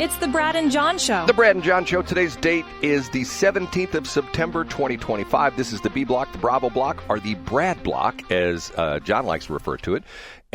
It's the Brad and John Show. The Brad and John Show. Today's date is the 17th of September, 2025. This is the B Block, the Bravo Block, or the Brad Block, as John likes to refer to it.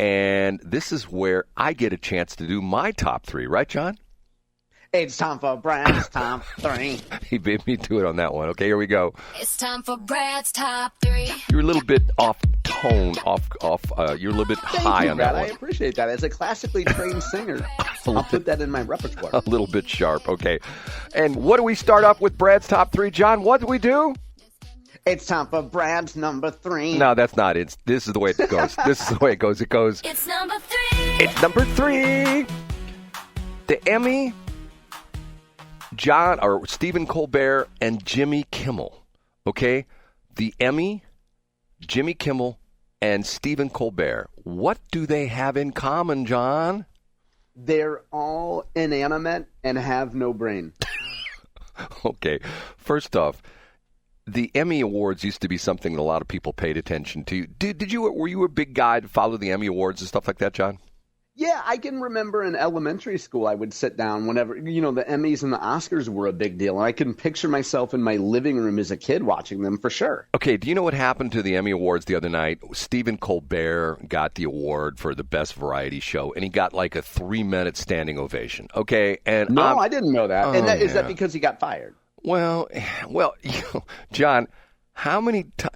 And this is where I get a chance to do my top three. Right, John? It's time for Brad's top three. He beat me to it on that one. Okay, here we go. It's time for Brad's top three. You're a little bit off tone, you're a little bit high on Brad. that one. I appreciate that. As a classically trained singer, I'll put that in my repertoire. A little bit sharp, okay. And what do we start off with Brad's top three, John? What do we do? It's time for Brad's number three. No, that's not it. This is the way it goes. This is the way it goes. It goes. It's number three. It's number three. The Emmy, Stephen Colbert and Jimmy Kimmel. Okay? The Emmy, Jimmy Kimmel, and Stephen Colbert. What do they have in common, John? They're all inanimate and have no brain. Okay. First off, the Emmy Awards used to be something that a lot of people paid attention to. Were you a big guy to follow the Emmy Awards and stuff like that, John? Yeah, I can remember in elementary school I would sit down whenever, the Emmys and the Oscars were a big deal. And I can picture myself in my living room as a kid watching them for sure. Okay, do you know what happened to the Emmy Awards the other night? Stephen Colbert got the award for the best variety show, and he got like a 3-minute standing ovation. Okay, and no, I didn't know that. And is yeah. that because he got fired? Well, John,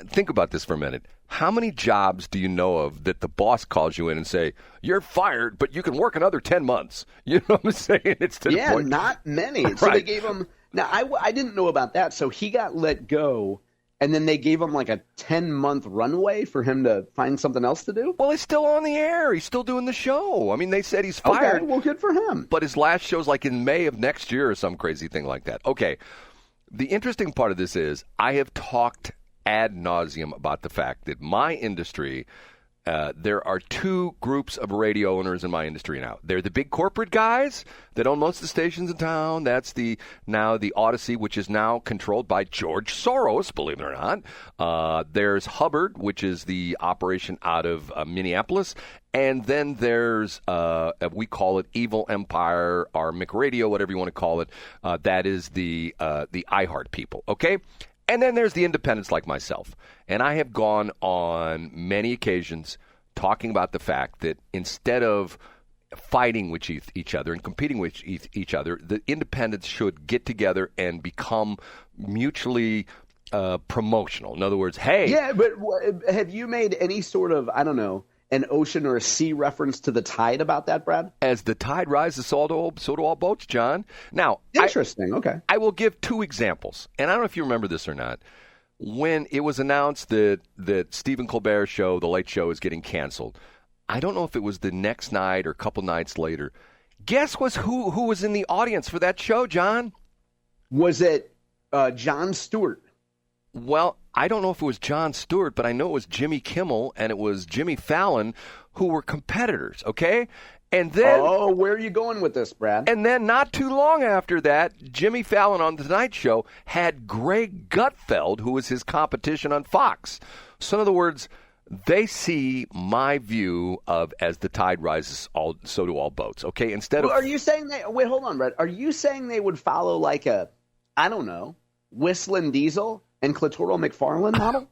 think about this for a minute. How many jobs do you know of that the boss calls you in and say, you're fired, but you can work another 10 months? You know what I'm saying? It's to the point. Not many. Right. So they gave him – now, I didn't know about that. So he got let go, and then they gave him like a 10-month runway for him to find something else to do? Well, he's still on the air. He's still doing the show. I mean, they said he's fired. Okay, well, good for him. But his last show's like in May of next year or some crazy thing like that. Okay. The interesting part of this is I have talked ad nauseum about the fact that my industry, there are two groups of radio owners in my industry now. They're the big corporate guys that own most of the stations in town. That's now the Odyssey, which is now controlled by George Soros, believe it or not. There's Hubbard, which is the operation out of Minneapolis. And then there's, we call it Evil Empire or McRadio, whatever you want to call it. That is the iHeart people, okay? And then there's the independents like myself. And I have gone on many occasions talking about the fact that instead of fighting with each other and competing with each other, the independents should get together and become mutually promotional. In other words, hey. Yeah, but have you made any sort of, I don't know, an ocean or a sea reference to the tide about that, Brad? As the tide rises, so do all boats, John. Now, interesting. Okay. I will give two examples, and I don't know if you remember this or not. When it was announced that Stephen Colbert's show, The Late Show, is getting canceled, I don't know if it was the next night or a couple nights later. Guess who was in the audience for that show, John? Was it Jon Stewart? Well, I don't know if it was Jon Stewart, but I know it was Jimmy Kimmel and it was Jimmy Fallon who were competitors, okay? And then where are you going with this, Brad? And then not too long after that, Jimmy Fallon on The Tonight Show had Greg Gutfeld, who was his competition on Fox. So in other words, they see my view of as the tide rises, so do all boats, okay? Are you saying wait, hold on, Brad. Are you saying they would follow like a, I don't know, Whistling Diesel and Clitoral McFarlane model?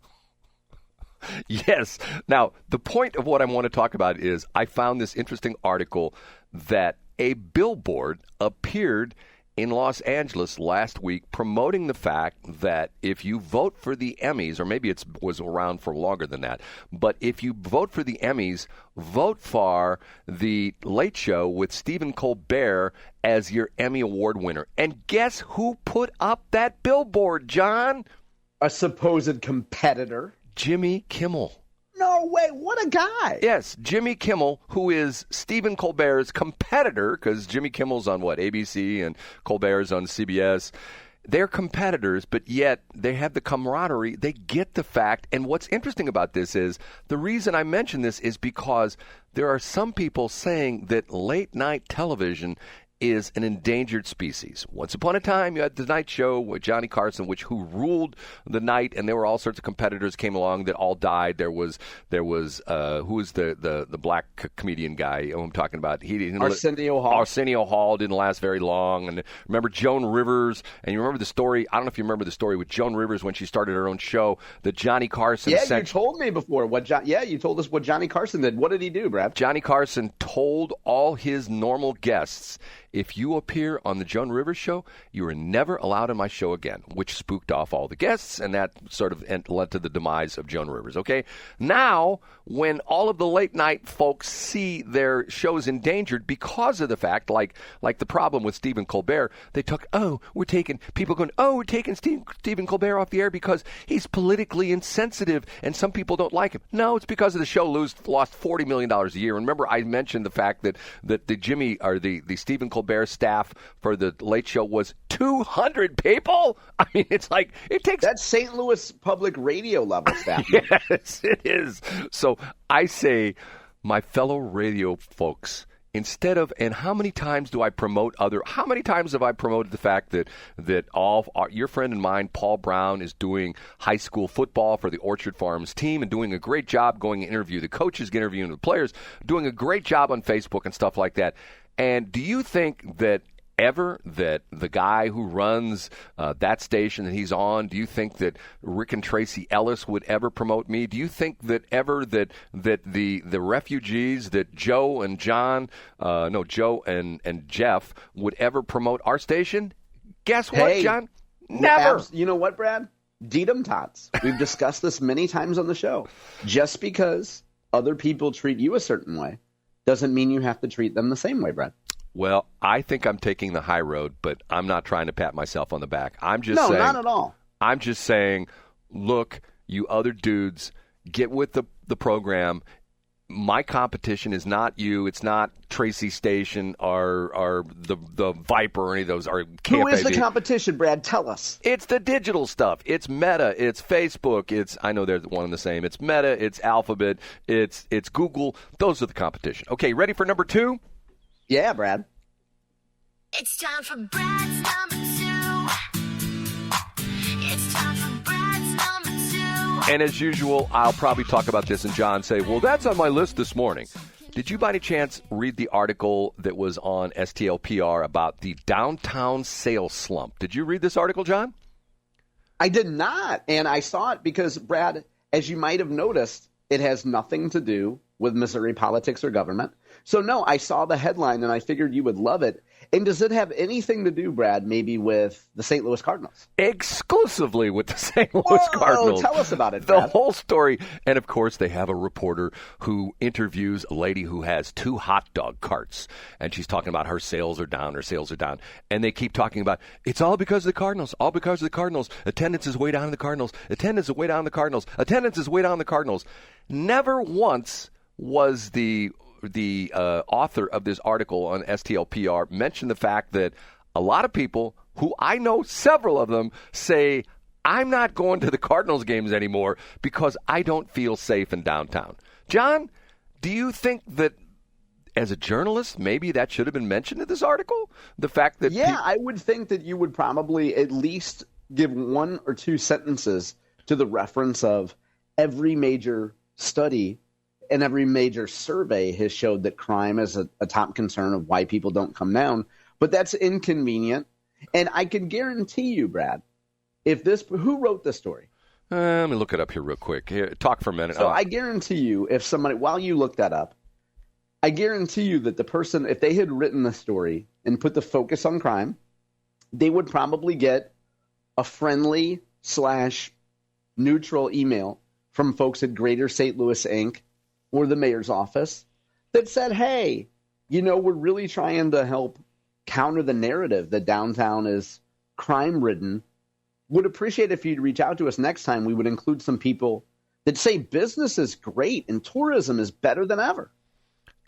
Yes. Now, the point of what I want to talk about is I found this interesting article that a billboard appeared in Los Angeles last week promoting the fact that if you vote for the Emmys, or maybe it was around for longer than that, but if you vote for the Emmys, vote for The Late Show with Stephen Colbert as your Emmy Award winner. And guess who put up that billboard, John? A supposed competitor. Jimmy Kimmel. No way. What a guy. Yes, Jimmy Kimmel, who is Stephen Colbert's competitor, because Jimmy Kimmel's on ABC and Colbert's on CBS. They're competitors, but yet they have the camaraderie. They get the fact. And what's interesting about this is the reason I mention this is because there are some people saying that late night television is an endangered species. Once upon a time, you had the night show with Johnny Carson, who ruled the night, and there were all sorts of competitors came along that all died. There was who was the black comedian guy who I'm talking about? He didn't. Arsenio Hall. Arsenio Hall didn't last very long. And remember Joan Rivers? And you remember the story? I don't know if you remember the story with Joan Rivers when she started her own show that Johnny Carson you told me before. You told us what Johnny Carson did. What did he do, Brad? Johnny Carson told all his normal guests, if you appear on the Joan Rivers show, you are never allowed on my show again, which spooked off all the guests, and that sort of led to the demise of Joan Rivers, okay? Now, when all of the late-night folks see their shows endangered because of the fact, like the problem with Stephen Colbert, they talk, we're taking Stephen Colbert off the air because he's politically insensitive, and some people don't like him. No, it's because of the show lost $40 million a year. And remember, I mentioned the fact that the Stephen Colbert staff for the Late Show was 200 people. I mean, it's like it takes that's St. Louis public radio level staff. Yes, it is. So I say, my fellow radio folks, instead of, and how many times have I promoted the fact that your friend and mine, Paul Brown, is doing high school football for the Orchard Farms team and doing a great job going to interview the coaches, interviewing the players, doing a great job on Facebook and stuff like that. And do you think that the guy who runs that station that he's on, do you think that Rick and Tracy Ellis would ever promote me? Do you think that the refugees, that Joe and Jeff would ever promote our station? Guess what, John? Never. You know what, Brad? DTMTOTS. We've discussed this many times on the show. Just because other people treat you a certain way doesn't mean you have to treat them the same way, Brad. Well, I think I'm taking the high road, but I'm not trying to pat myself on the back. I'm just saying, not at all. I'm just saying, look, you other dudes, get with the program. My competition is not you. It's not Tracy Station or the Viper or any of those. Or Who is the competition, Brad? Tell us. It's the digital stuff. It's Meta. It's Facebook. I know they're one and the same. It's Meta. It's Alphabet. It's Google. Those are the competition. Okay, ready for number 2? Yeah, Brad. It's time for Brad's number 2. It's time for Brad's number 2. And as usual, I'll probably talk about this and John say, well, that's on my list this morning. Did you by any chance read the article that was on STLPR about the downtown sales slump? Did you read this article, John? I did not. And I saw it because, Brad, as you might have noticed, it has nothing to do with Missouri politics or government. So, no, I saw the headline, and I figured you would love it. And does it have anything to do, Brad, maybe with the St. Louis Cardinals? Exclusively with the St. Louis Cardinals. Tell us about it, Brad. The whole story. And, of course, they have a reporter who interviews a lady who has 2 hot dog carts. And she's talking about her sales are down. And they keep talking about, it's all because of the Cardinals, all because of the Cardinals. Attendance is way down in the Cardinals. Attendance is way down in the Cardinals. Attendance is way down in the Cardinals. Never once was the author of this article on STLPR mentioned the fact that a lot of people, who I know several of them, say, I'm not going to the Cardinals games anymore because I don't feel safe in downtown. John, do you think that as a journalist, maybe that should have been mentioned in this article? The fact that I would think that you would probably at least give 1 or 2 sentences to the reference of every major study and every major survey has showed that crime is a top concern of why people don't come down. But that's inconvenient. And I can guarantee you, Brad, who wrote this story? Let me look it up here real quick. Here, talk for a minute. So I guarantee you, if somebody, while you look that up, I guarantee you that the person, if they had written the story and put the focus on crime, they would probably get a friendly / neutral email from folks at Greater St. Louis Inc. or the mayor's office that said, hey, we're really trying to help counter the narrative that downtown is crime-ridden. Would appreciate if you'd reach out to us next time. We would include some people that say business is great and tourism is better than ever.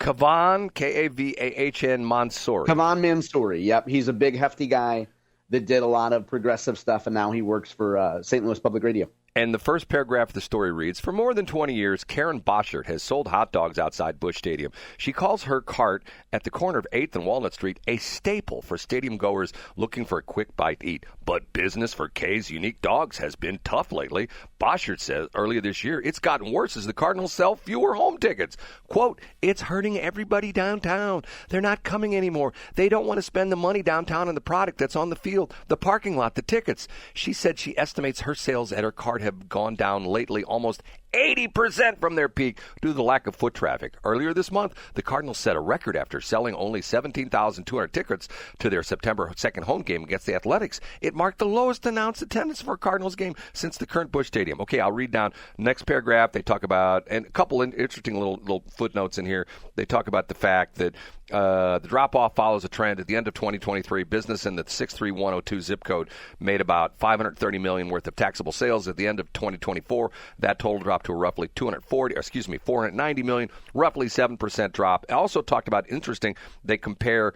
Kavan, Kavahn Mansouri. Kavan Mansouri, yep. He's a big, hefty guy that did a lot of progressive stuff, and now he works for St. Louis Public Radio. And the first paragraph of the story reads, for more than 20 years, Karen Boschert has sold hot dogs outside Busch Stadium. She calls her cart at the corner of 8th and Walnut Street a staple for stadium goers looking for a quick bite to eat. But business for K's unique dogs has been tough lately. Boschert says earlier this year, it's gotten worse as the Cardinals sell fewer home tickets. Quote, it's hurting everybody downtown. They're not coming anymore. They don't want to spend the money downtown on the product that's on the field, the parking lot, the tickets. She said she estimates her sales at her cart have gone down lately almost 80% from their peak due to the lack of foot traffic. Earlier this month, the Cardinals set a record after selling only 17,200 tickets to their September 2nd home game against the Athletics. It marked the lowest announced attendance for a Cardinals game since the current Busch Stadium. Okay, I'll read down next paragraph. They talk about, and a couple interesting little footnotes in here. They talk about the fact that the drop-off follows a trend. At the end of 2023, business in the 63102 zip code made about $530 million worth of taxable sales. At the end of 2024, that total dropped to a roughly $490 million, roughly 7% drop. I also talked about, interesting, they compare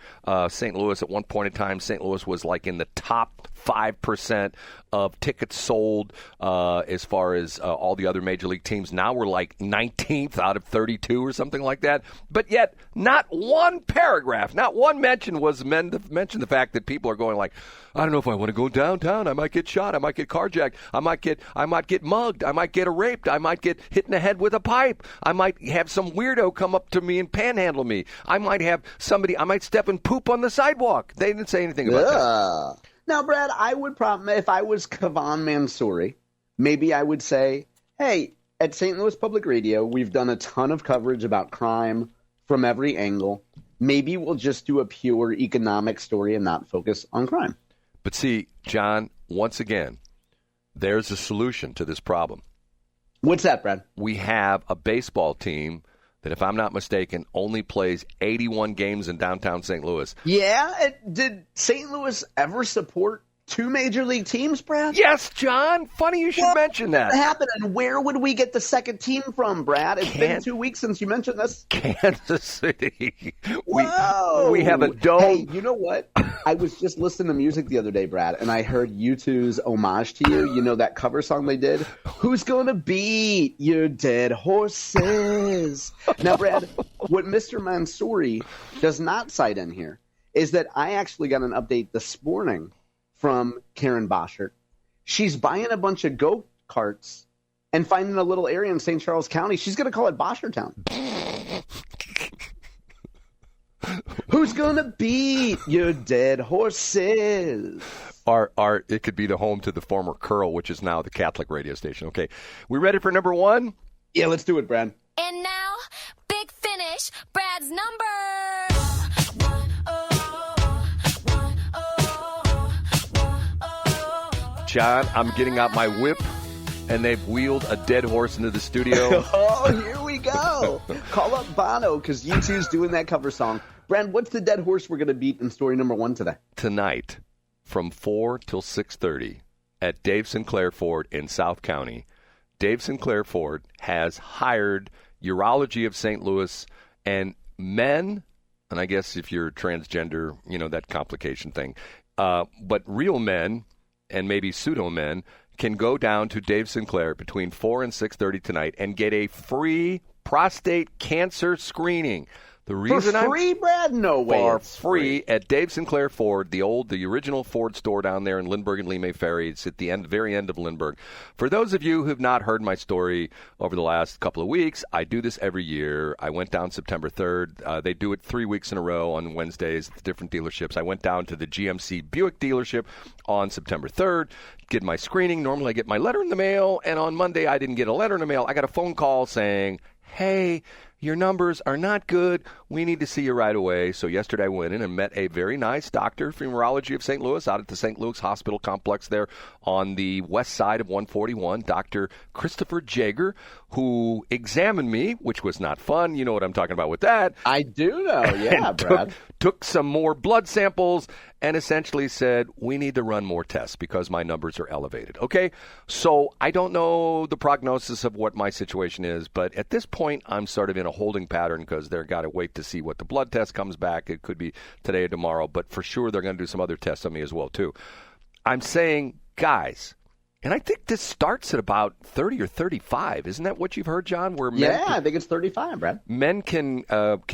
St. Louis at one point in time. St. Louis was like in the top 5% of tickets sold as far as all the other major league teams. Now we're like 19th out of 32 or something like that. But yet, not one paragraph, not one mention was mention the fact that people are going like, I don't know if I want to go downtown. I might get shot. I might get carjacked. I might get mugged. I might get raped. I might get hit in the head with a pipe. I might have some weirdo come up to me and panhandle me. I might step and poop on the sidewalk. They didn't say anything about that. Now, Brad, I would if I was Kavan Mansouri, maybe I would say, hey, at St. Louis Public Radio, we've done a ton of coverage about crime from every angle. Maybe we'll just do a pure economic story and not focus on crime. But see, John, once again, there's a solution to this problem. What's that, Brad? We have a baseball team that, if I'm not mistaken, only plays 81 games in downtown St. Louis. Yeah? Did St. Louis ever support two major league teams, Brad? Yes, John. Funny you should mention that. What happened, and where would we get the second team from, Brad? It's been 2 weeks since you mentioned this. Kansas City. Whoa. We have a dome. Hey, you know what? I was just listening to music the other day, Brad, and I heard U2's Homage to You. You know that cover song they did? Who's gonna beat your dead horses? Now, Brad, what Mr. Mansouri does not cite in here is that I actually got an update this morning from Karen Boschert. She's buying a bunch of go-karts and finding a little area in St. Charles County. She's going to call it Boshertown. Who's going to beat your dead horses? It could be the home to the former Curl, which is now the Catholic radio station. Okay, we ready for number one? Yeah, let's do it, Brad. And now, big finish, Brad's number. John, I'm getting out my whip, and they've wheeled a dead horse into the studio. Oh, here we go. Call up Bono, because U2's doing that cover song. Brad, what's the dead horse we're going to beat in story number one today? Tonight, from 4 till 6:30, at Dave Sinclair Ford in South County, Dave Sinclair Ford has hired Urology of St. Louis and men, and I guess if you're transgender, you know, that complication thing, but real men and maybe pseudo men can go down to Dave Sinclair between 4 and 6:30 tonight and get a free prostate cancer screening. The reason for free, Brad? No way. For free at Dave Sinclair Ford, the original Ford store down there in Lindbergh and Lee Ferry. It's at the very end of Lindbergh. For those of you who have not heard my story over the last couple of weeks, I do this every year. I went down September 3rd. They do it 3 weeks in a row on Wednesdays at the different dealerships. I went down to the GMC Buick dealership on September 3rd, get my screening. Normally I get my letter in the mail, and on Monday I didn't get a letter in the mail. I got a phone call saying, hey, your numbers are not good. We need to see you right away. So yesterday I went in and met a very nice doctor from Urology of St. Louis out at the St. Luke's Hospital Complex there on the west side of 141, Dr. Christopher Jager, who examined me, which was not fun. You know what I'm talking about with that. I do know, yeah, Brad. Took some more blood samples and essentially said, we need to run more tests because my numbers are elevated. Okay, so I don't know the prognosis of what my situation is, but at this point, I'm sort of in a holding pattern because they've got to wait to see what the blood test comes back. It could be today or tomorrow, but for sure they're going to do some other tests on me as well, too. I'm saying, guys, And I think this starts at about 30 or 35. Isn't that what you've heard, John? Where I think it's 35, Brad. Men can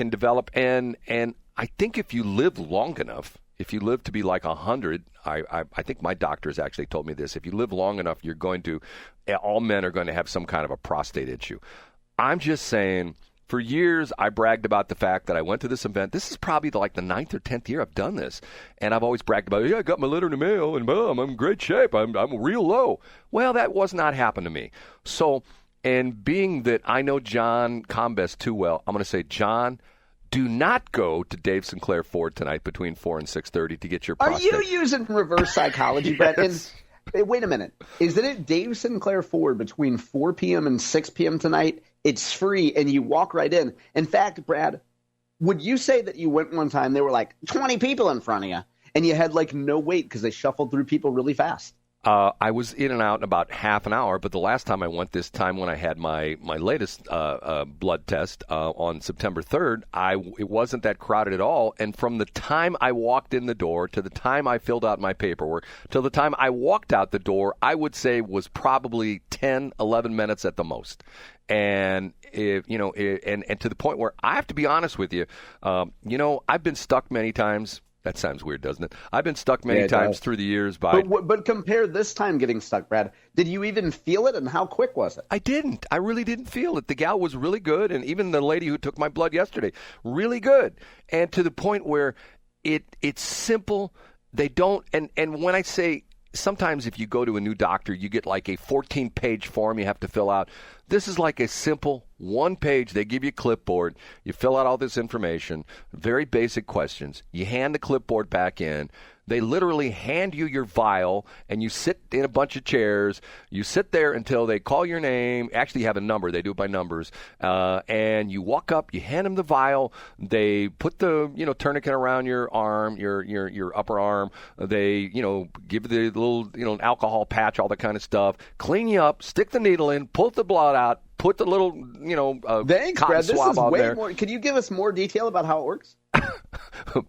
develop, and I think if you live long enough, if you live to be like 100, I think my doctors actually told me this. If you live long enough, all men are going to have some kind of a prostate issue. I'm just saying, for years, I bragged about the fact that I went to this event. This is probably like the 9th or 10th year I've done this. And I've always bragged about, I got my letter in the mail, and boom, I'm in great shape. I'm real low. Well, that was not happened to me. So, and being that I know John Combest too well, I'm going to say, John, do not go to Dave Sinclair Ford tonight between 4 and 6:30 to get your prostate. Are you using reverse psychology, Brett? Yes. And, wait a minute. Isn't it Dave Sinclair Ford between 4 p.m. and 6 p.m. tonight? It's free, and you walk right in. In fact, Brad, would you say that you went one time, there were like 20 people in front of you, and you had like no wait because they shuffled through people really fast? I was in and out in about half an hour, but the last time I went, this time when I had my latest blood test on September 3rd, it wasn't that crowded at all. And from the time I walked in the door to the time I filled out my paperwork till the time I walked out the door, I would say was probably 10, 11 minutes at the most. And and to the point where I have to be honest with you, I've been stuck many times. That sounds weird, doesn't it? I've been stuck many times through the years by. But compare this time getting stuck, Brad. Did you even feel it, and how quick was it? I didn't. I really didn't feel it. The gal was really good, and even the lady who took my blood yesterday, really good. And to the point where it's simple. They don't. And when I say sometimes if you go to a new doctor, you get like a 14-page form you have to fill out. This is like a simple one page. They give you a clipboard. You fill out all this information, very basic questions. You hand the clipboard back in. They literally hand you your vial, and you sit in a bunch of chairs. You sit there until they call your name. Actually, you have a number. They do it by numbers. And you walk up. You hand them the vial. They put the tourniquet around your arm, your upper arm. They give the little alcohol patch, all that kind of stuff. Clean you up. Stick the needle in. Pull the blood out. Put the little Thanks, cotton Brad. This swab is on way there. more. Can you give us more detail about how it works?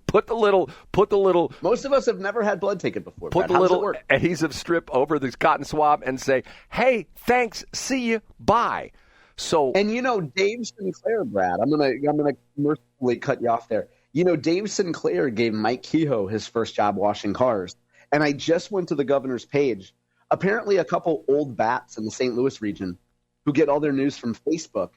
Put the little. Most of us have never had blood taken before. Put Brad. the How does it little work? adhesive strip over this cotton swab and say, "Hey, thanks, see you, bye." So, And Dave Sinclair, Brad. I'm gonna mercifully cut you off there. Dave Sinclair gave Mike Kehoe his first job washing cars, and I just went to the governor's page. Apparently, a couple old bats in the St. Louis region who get all their news from Facebook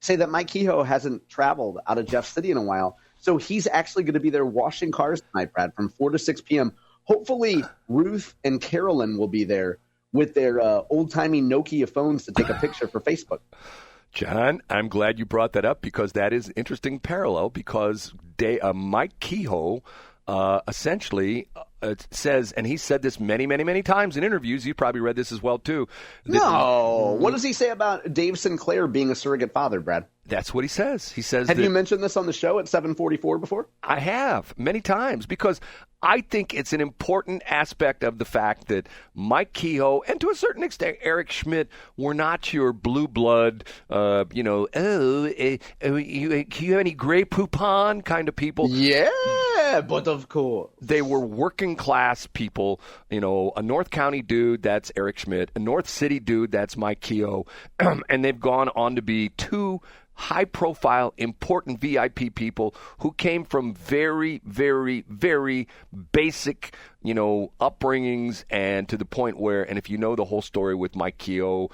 say that Mike Kehoe hasn't traveled out of Jeff City in a while. So he's actually going to be there washing cars tonight, Brad, from 4 to 6 p.m. Hopefully, Ruth and Carolyn will be there with their old-timey Nokia phones to take a picture for Facebook. John, I'm glad you brought that up because that is an interesting parallel because Mike Kehoe essentially says, and he said this many, many, many times in interviews. You probably read this as well, too. No. What does he say about Dave Sinclair being a surrogate father, Brad? That's what he says. He says Have you mentioned this on the show at 744 before? I have many times because I think it's an important aspect of the fact that Mike Kehoe and to a certain extent Eric Schmitt were not your blue blood, you have any Grey Poupon kind of people. Yeah, but of course. They were working class people, a North County dude, that's Eric Schmitt, a North City dude, that's Mike Kehoe, and they've gone on to be two high-profile, important VIP people who came from very, very, very basic, upbringings, and to the point where, and if you know the whole story with Mike Kehoe,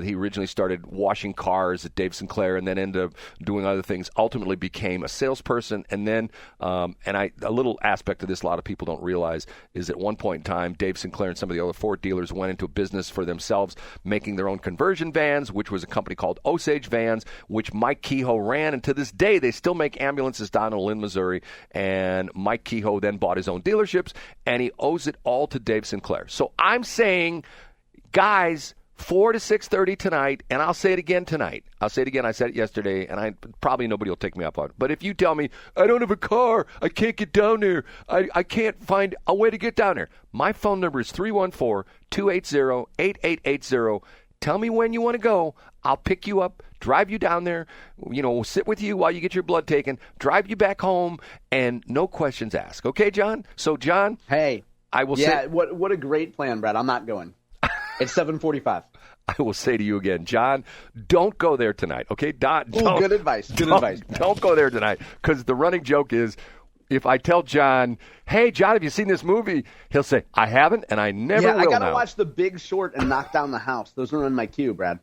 he originally started washing cars at Dave Sinclair and then ended up doing other things, ultimately became a salesperson, and then, a little aspect of this a lot of people don't realize is at one point in time, Dave Sinclair and some of the other Ford dealers went into a business for themselves, making their own conversion vans, which was a company called Osage Vans, which Mike Kehoe ran, and to this day, they still make ambulances down in Lynn, Missouri, and Mike Kehoe then bought his own dealerships, and he owes it all to Dave Sinclair. So I'm saying, guys, 4 to 6:30 tonight, and I'll say it again tonight. I'll say it again. I said it yesterday, and probably nobody will take me up on it. But if you tell me, I don't have a car, I can't get down there, I can't find a way to get down there, my phone number is 314-280-8880. Tell me when you want to go. I'll pick you up, drive you down there, sit with you while you get your blood taken, drive you back home, and no questions asked. Okay, John? So, John? Hey. I will say. say. What a great plan, Brad. I'm not going. It's 7:45. I will say to you again, John, don't go there tonight, okay? Ooh, good advice. Good advice. Don't go there tonight, because the running joke is, if I tell John, hey, John, have you seen this movie? He'll say, I haven't, and I never will I got to now. watch The Big Short and Knock Down the House. Those are on my queue, Brad.